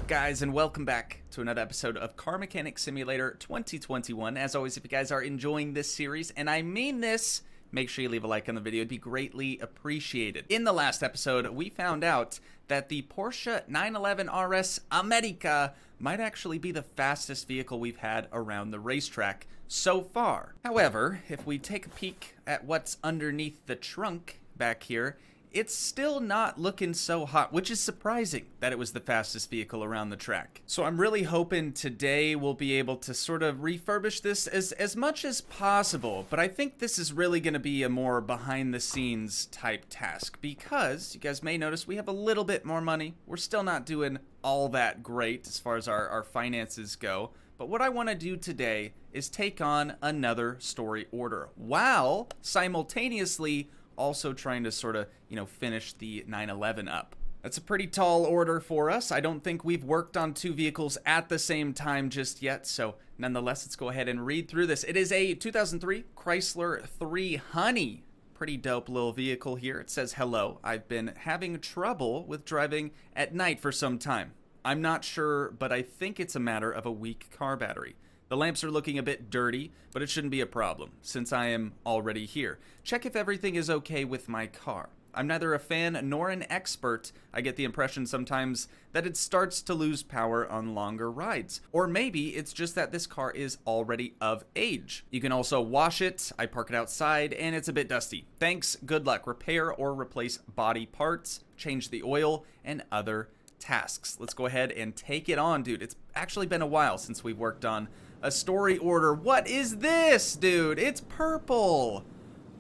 up, guys, and welcome back to another episode of Car Mechanic Simulator 2021. As always, if you guys are enjoying this series, and I mean this, make sure you leave a like on the video. It'd be greatly appreciated. In the last episode, we found out that the Porsche 911 RS America might actually be the fastest vehicle we've had around the racetrack so far. However, if we take a peek at what's underneath the trunk back here, it's still not looking so hot, which is surprising that it was the fastest vehicle around the track. So I'm really hoping today we'll be able to sort of refurbish this as much as possible, but I think this is really going to be a more behind the scenes type task because you guys may notice we have a little bit more money. We're still not doing all that great as far as our finances go. But what I want to do today is take on another story order while simultaneously also trying to sort of, finish the 911 up. That's a pretty tall order for us. I don't think we've worked on two vehicles at the same time just yet. So nonetheless, let's go ahead and read through this. It is a 2003 Chrysler 300. Pretty dope little vehicle here. It says, hello, I've been having trouble with driving at night for some time. I'm not sure, but I think it's a matter of a weak car battery. The lamps are looking a bit dirty, but it shouldn't be a problem, since I am already here. Check if everything is okay with my car. I'm neither a fan nor an expert. I get the impression sometimes that it starts to lose power on longer rides. Or maybe it's just that this car is already of age. You can also wash it. I park it outside, and it's a bit dusty. Thanks, good luck. Repair or replace body parts, change the oil, and other tasks. Let's go ahead and take it on, dude. It's actually been a while since we've worked on a story order. What is this, dude? It's purple.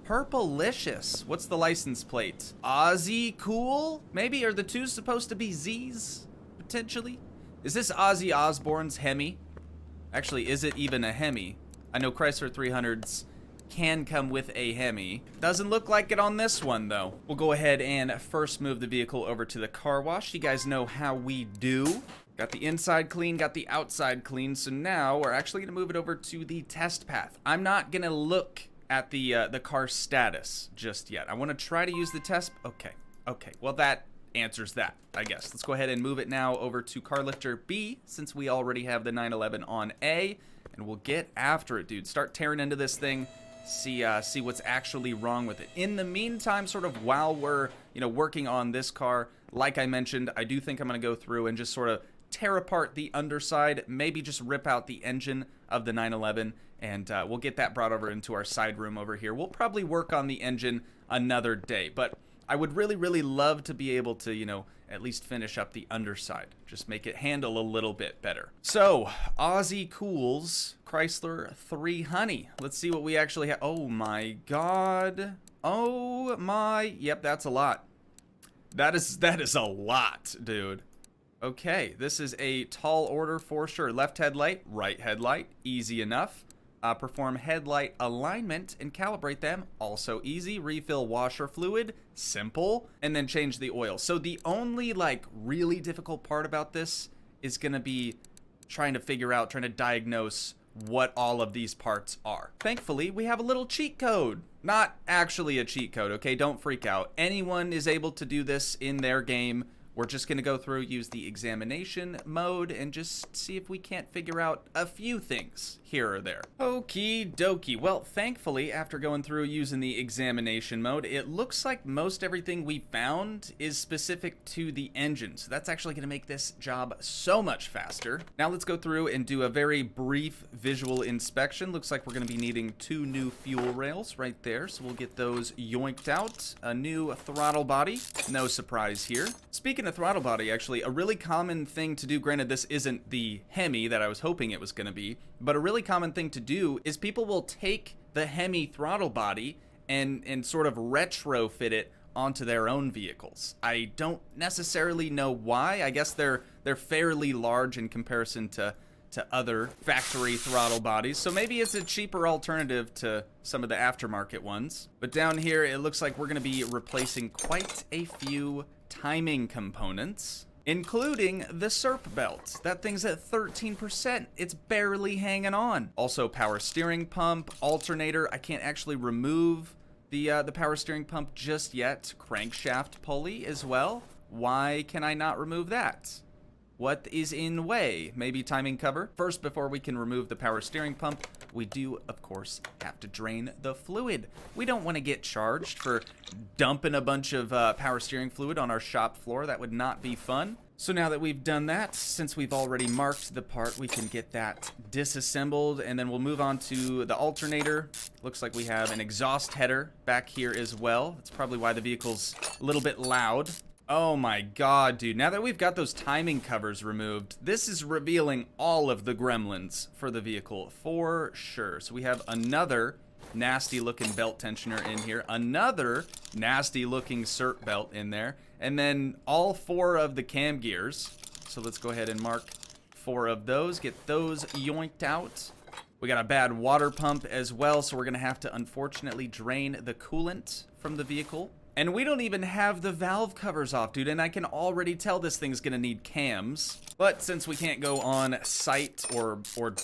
Purplelicious. What's the license plate? Ozzy Cool? Maybe? Are the two supposed to be Z's? Potentially? Is this Ozzy Osbourne's Hemi? Actually, is it even a Hemi? I know Chrysler 300s can come with a Hemi. Doesn't look like it on this one, though. We'll go ahead and first move the vehicle over to the car wash. You guys know how we do. Got the inside clean, got the outside clean, so now we're actually going to move it over to the test path. I'm not going to look at the car status just yet. I want to try to use the test. Okay, well that answers that, I guess. Let's go ahead and move it now over to car lifter B, since we already have the 911 on A, and we'll get after it, dude. Start tearing into this thing, see what's actually wrong with it. In the meantime, sort of while we're, working on this car, like I mentioned, I do think I'm going to go through and just sort of tear apart the underside, maybe just rip out the engine of the 911, and we'll get that brought over into our side room over here. We'll probably work on the engine another day, but I would really, really love to be able to, at least finish up the underside. Just make it handle a little bit better. So, Ozzy Cool's Chrysler 300. Let's see what we actually have. Oh my god. Oh my, yep, that's a lot. That is a lot, dude. Okay, this is a tall order for sure. Left headlight, right headlight, easy enough. Perform headlight alignment and calibrate them, also easy. Refill washer fluid, simple. And then change the oil. So the only really difficult part about this is gonna be trying to diagnose what all of these parts are. Thankfully, we have a little cheat code. Not actually a cheat code, okay? Don't freak out. Anyone is able to do this in their game. We're just going to go through, use the examination mode, and just see if we can't figure out a few things here or there. Okie dokie. Well, thankfully, after going through using the examination mode, it looks like most everything we found is specific to the engine. So that's actually going to make this job so much faster. Now let's go through and do a very brief visual inspection. Looks like we're going to be needing 2 new fuel rails right there. So we'll get those yoinked out. A new throttle body. No surprise here. Speaking of throttle body, actually, a really common thing to do, granted this isn't the Hemi that I was hoping it was going to be, but a really common thing to do is people will take the Hemi throttle body and sort of retrofit it onto their own vehicles. I don't necessarily know why. I guess they're fairly large in comparison to other factory throttle bodies, so maybe it's a cheaper alternative to some of the aftermarket ones. But down here, it looks like we're going to be replacing quite a few timing components, including the SERP belt. That thing's at 13%. It's barely hanging on. Also, power steering pump, alternator. I can't actually remove the power steering pump just yet. Crankshaft pulley as well. Why can I not remove that? What is in way? Maybe timing cover? First, before we can remove the power steering pump, we do, of course, have to drain the fluid. We don't want to get charged for dumping a bunch of power steering fluid on our shop floor. That would not be fun. So now that we've done that, since we've already marked the part, we can get that disassembled, and then we'll move on to the alternator. Looks like we have an exhaust header back here as well. That's probably why the vehicle's a little bit loud. Oh my god, dude. Now that we've got those timing covers removed, this is revealing all of the gremlins for the vehicle for sure. So we have another nasty looking belt tensioner in here, another nasty looking cert belt in there, and then all 4 of the cam gears. So let's go ahead and mark 4 of those, get those yoinked out. We got a bad water pump as well, so we're gonna have to unfortunately drain the coolant from the vehicle. And we don't even have the valve covers off, dude, and I can already tell this thing's gonna need cams. But since we can't go on site or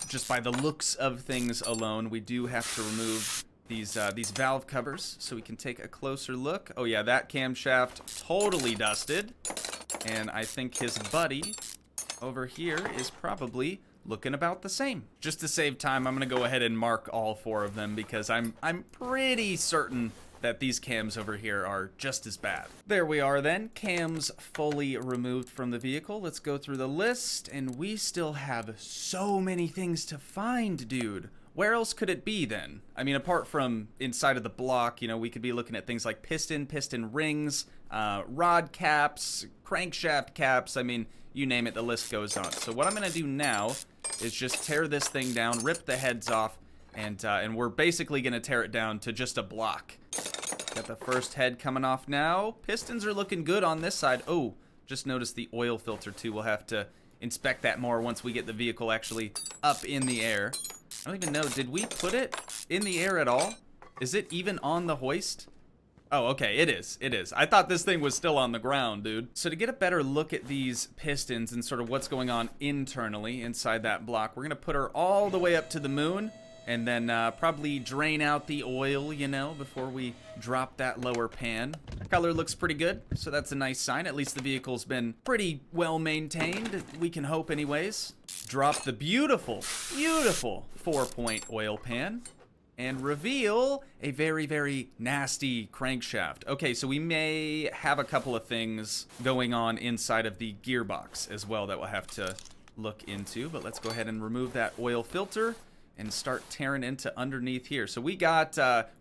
just by the looks of things alone, we do have to remove these valve covers so we can take a closer look. Oh yeah, that camshaft totally dusted. And I think his buddy over here is probably looking about the same. Just to save time, I'm gonna go ahead and mark all 4 of them because I'm pretty certain that these cams over here are just as bad. There we are then, cams fully removed from the vehicle. Let's go through the list, and we still have so many things to find, dude. Where else could it be then? I mean, apart from inside of the block, you know, we could be looking at things like piston rings, rod caps, crankshaft caps. I mean, you name it, the list goes on. So what I'm gonna do now is just tear this thing down, rip the heads off, and we're basically gonna tear it down to just a block. Got the first head coming off now. Pistons are looking good on this side. Oh, just noticed the oil filter too. We'll have to inspect that more once we get the vehicle actually up in the air. I don't even know, did we put it in the air at all? Is it even on the hoist? Oh, okay, it is. I thought this thing was still on the ground, dude. So to get a better look at these pistons and sort of what's going on internally inside that block, we're gonna put her all the way up to the moon, and then probably drain out the oil, you know, before we drop that lower pan. The color looks pretty good, so that's a nice sign. At least the vehicle's been pretty well maintained, we can hope anyways. Drop the beautiful, beautiful 4-point oil pan, and reveal a very, very nasty crankshaft. Okay, so we may have a couple of things going on inside of the gearbox as well that we'll have to look into, but let's go ahead and remove that oil filter and start tearing into underneath here. So we got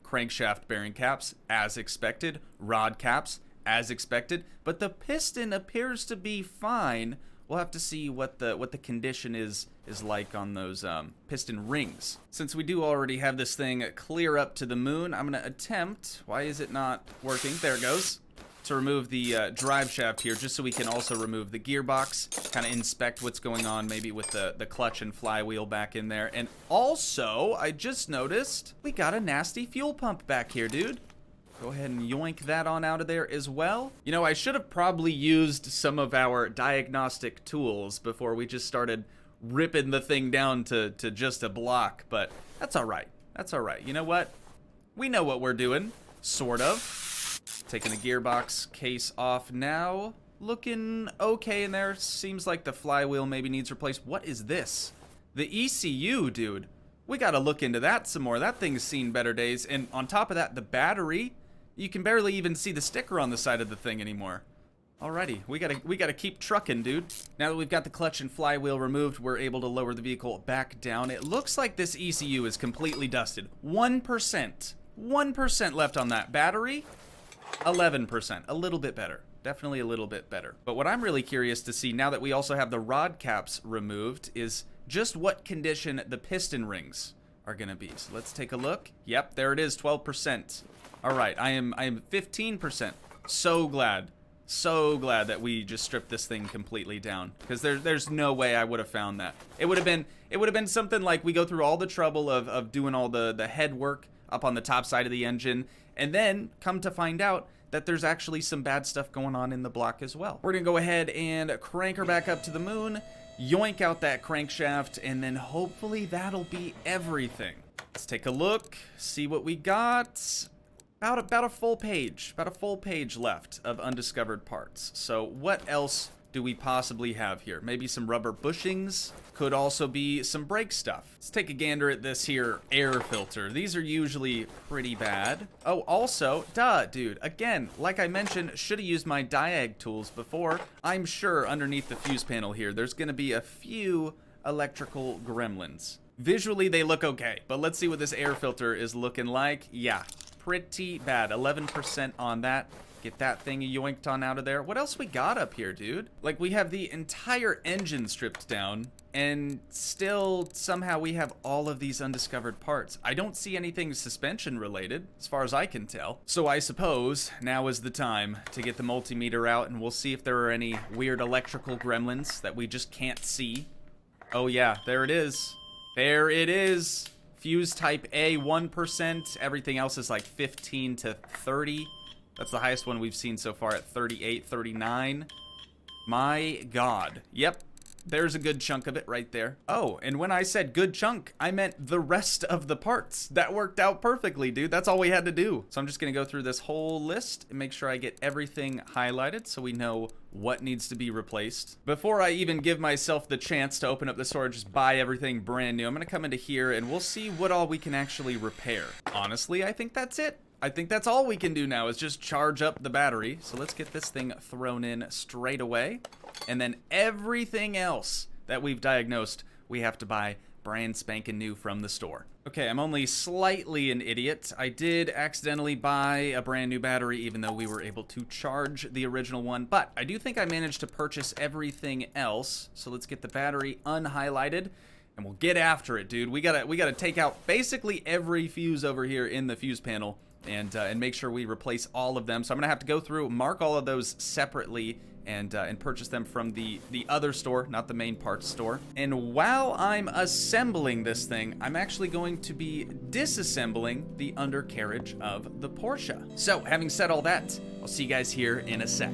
crankshaft bearing caps, as expected, rod caps, as expected, but the piston appears to be fine. We'll have to see what the condition is like on those piston rings. Since we do already have this thing clear up to the moon, I'm gonna attempt, why is it not working? There it goes. To remove the drive shaft here, just so we can also remove the gearbox, kind of inspect what's going on maybe with the clutch and flywheel back in there. And also, I just noticed we got a nasty fuel pump back here, dude. Go ahead and yoink that on out of there as well. You know, I should have probably used some of our diagnostic tools before we just started ripping the thing down to just a block, but that's all right. That's all right. You know what? We know what we're doing, sort of. Taking the gearbox case off now. Looking okay in there. Seems like the flywheel maybe needs replaced. What is this? The ECU, dude. We gotta look into that some more. That thing's seen better days. And on top of that, the battery. You can barely even see the sticker on the side of the thing anymore. Alrighty, we gotta keep trucking, dude. Now that we've got the clutch and flywheel removed, we're able to lower the vehicle back down. It looks like this ECU is completely dusted. 1%. 1% left on that battery. 11%, a little bit better. Definitely a little bit better. But what I'm really curious to see now that we also have the rod caps removed is just what condition the piston rings are gonna be. So let's take a look. Yep, there it is, 12%. All right, I am 15%. So glad that we just stripped this thing completely down, because there's no way I would have found that. It would have been something like we go through all the trouble of doing all the head work up on the top side of the engine, and then come to find out that there's actually some bad stuff going on in the block as well. We're gonna go ahead and crank her back up to the moon, yoink out that crankshaft, and then hopefully that'll be everything. Let's take a look, see what we got. About a full page left of undiscovered parts. So what else do we possibly have here? Maybe some rubber bushings. Could also be some brake stuff. Let's take a gander at this here air filter. These are usually pretty bad. Oh, also, dude, again, like I mentioned, should have used my diag tools before. I'm sure underneath the fuse panel here, there's gonna be a few electrical gremlins. Visually, they look okay, but let's see what this air filter is looking like. Yeah, pretty bad. 11% on that. Get that thing yoinked on out of there. What else we got up here, dude? Like, we have the entire engine stripped down, and still somehow we have all of these undiscovered parts. I don't see anything suspension related, as far as I can tell. So I suppose now is the time to get the multimeter out, and we'll see if there are any weird electrical gremlins that we just can't see. Oh yeah, there it is. There it is. Fuse type A, 1%. Everything else is like 15 to 30. That's the highest one we've seen so far at 38, 39. My God. Yep. There's a good chunk of it right there. Oh, and when I said good chunk, I meant the rest of the parts. That worked out perfectly, dude. That's all we had to do. So I'm just gonna go through this whole list and make sure I get everything highlighted so we know what needs to be replaced. Before I even give myself the chance to open up the store and just buy everything brand new, I'm gonna come into here and we'll see what all we can actually repair. Honestly, I think that's it. I think that's all we can do now is just charge up the battery. So let's get this thing thrown in straight away. And then everything else that we've diagnosed, we have to buy brand spanking new from the store. Okay, I'm only slightly an idiot. I did accidentally buy a brand new battery even though we were able to charge the original one. But I do think I managed to purchase everything else. So let's get the battery unhighlighted. And we'll get after it, dude. We gotta take out basically every fuse over here in the fuse panel and make sure we replace all of them. So I'm gonna have to go through, mark all of those separately, and purchase them from the other store, not the main parts store. And while I'm assembling this thing, I'm actually going to be disassembling the undercarriage of the Porsche. So having said all that, I'll see you guys here in a sec.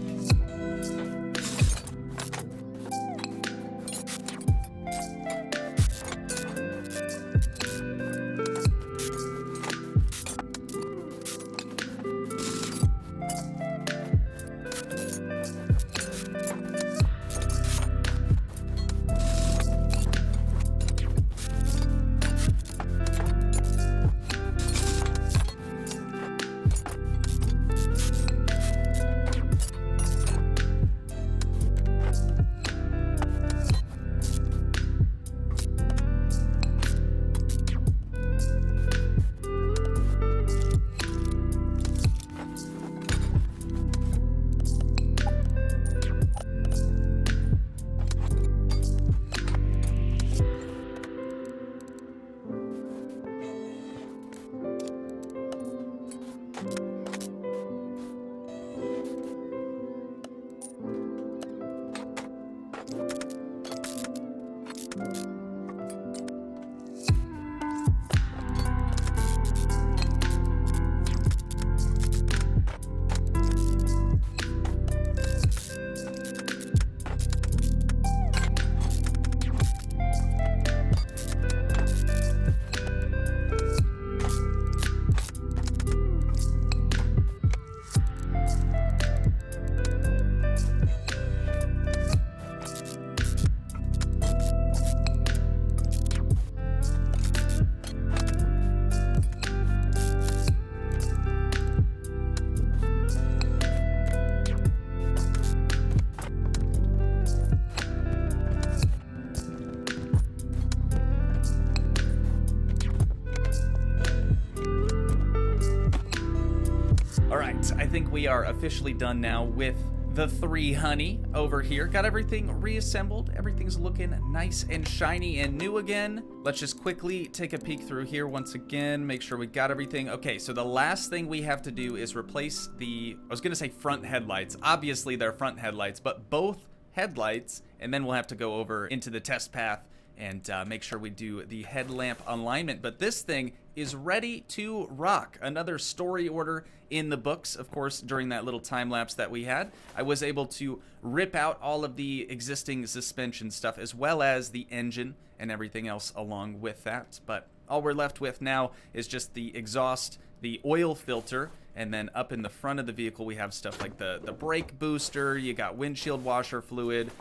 I think we are officially done now with the 3 Honey over here. Got everything reassembled. Everything's looking nice and shiny and new again. Let's just quickly take a peek through here once again, make sure we got everything. Okay, so the last thing we have to do is replace the, I was gonna say front headlights. Obviously they're front headlights, but both headlights, and then we'll have to go over into the test path and make sure we do the headlamp alignment. But this thing is ready to rock. Another story order in the books. Of course, during that little time lapse that we had, I was able to rip out all of the existing suspension stuff as well as the engine and everything else along with that. But all we're left with now is just the exhaust, the oil filter, and then up in the front of the vehicle we have stuff like the brake booster, you got windshield washer fluid,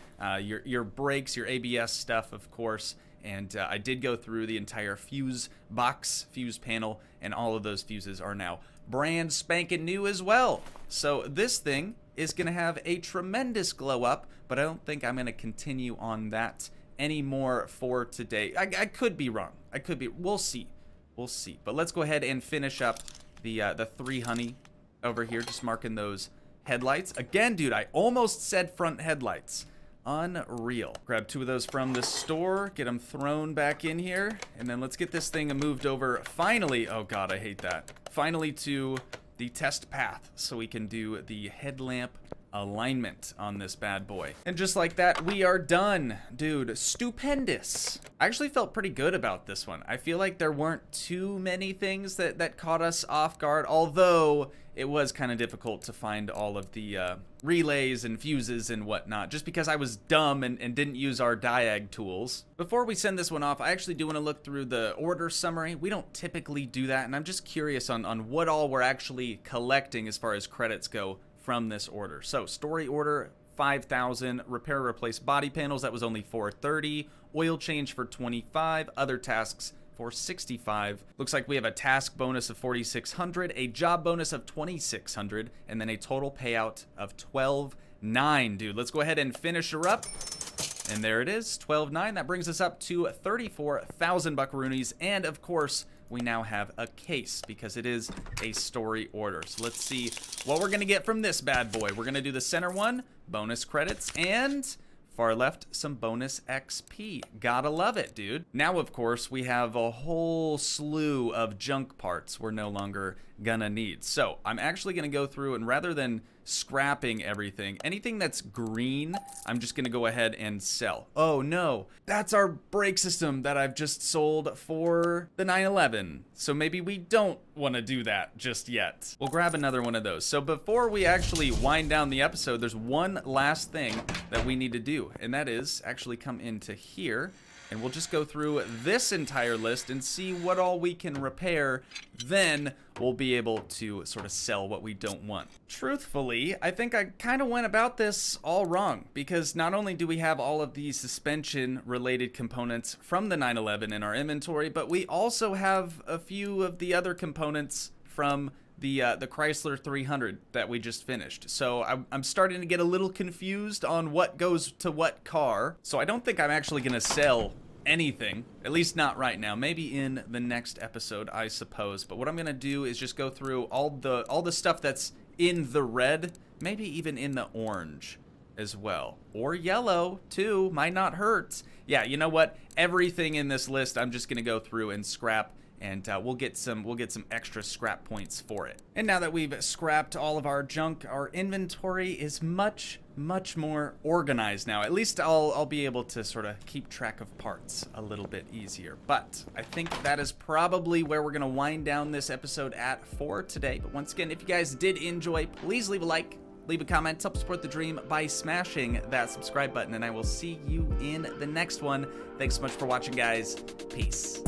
your brakes, your ABS stuff, of course. And I did go through the entire fuse box, fuse panel, and all of those fuses are now brand spanking new as well. So this thing is going to have a tremendous glow up, but I don't think I'm going to continue on that anymore for today. I could be wrong. I could be. We'll see. We'll see. But let's go ahead and finish up the 3 honey over here, just marking those headlights. Again, dude, I almost said front headlights. Unreal. Grab 2 of those from the store, get them thrown back in here, and then let's get this thing moved over finally. Oh god, I hate that. Finally to the test path so we can do the headlamp alignment on this bad boy. And just like that, we are done. Dude, stupendous. I actually felt pretty good about this one. I feel like there weren't too many things that caught us off guard, although it was kind of difficult to find all of the relays and fuses and whatnot, just because I was dumb and didn't use our diag tools. Before we send this one off, I actually do want to look through the order summary. We don't typically do that, and I'm just curious on what all we're actually collecting as far as credits go from this order. So story order, 5,000, repair replace body panels, that was only 430, oil change for 25, other tasks for 65. Looks like we have a task bonus of 4,600, a job bonus of 2,600, and then a total payout of 12,900. Dude, let's go ahead and finish her up. And there it is, 12,900. That brings us up to 34,000 buckaroonies, and of course, we now have a case because it is a story order. So let's see what we're gonna get from this bad boy. We're gonna do the center one, bonus credits, and far left, some bonus XP. Gotta love it, dude. Now, of course, we have a whole slew of junk parts we're no longer gonna need. So I'm actually gonna go through, and rather than scrapping everything, anything that's green, I'm just gonna go ahead and sell. Oh no, that's our brake system that I've just sold for the 911. So maybe we don't wanna do that just yet. We'll grab another one of those. So before we actually wind down the episode, there's one last thing that we need to do, and that is actually come into here, and we'll just go through this entire list and see what all we can repair. Then we'll be able to sort of sell what we don't want. Truthfully, I think I kind of went about this all wrong, because not only do we have all of these suspension related components from the 911 in our inventory, but we also have a few of the other components from the Chrysler 300 that we just finished. So I'm starting to get a little confused on what goes to what car. So I don't think I'm actually gonna sell anything, at least not right now. Maybe in the next episode, I suppose. But what I'm gonna do is just go through all the stuff that's in the red, maybe even in the orange as well, or yellow too, might not hurt. Yeah, you know what? Everything in this list, I'm just gonna go through and scrap, and we'll get some extra scrap points for it. And now that we've scrapped all of our junk, our inventory is much more organized now. At least I'll be able to sort of keep track of parts a little bit easier. But I think that is probably where we're gonna wind down this episode at for today. But once again, if you guys did enjoy, please leave a like, leave a comment, help support the dream by smashing that subscribe button, and I will see you in the next one. Thanks so much for watching, guys. Peace.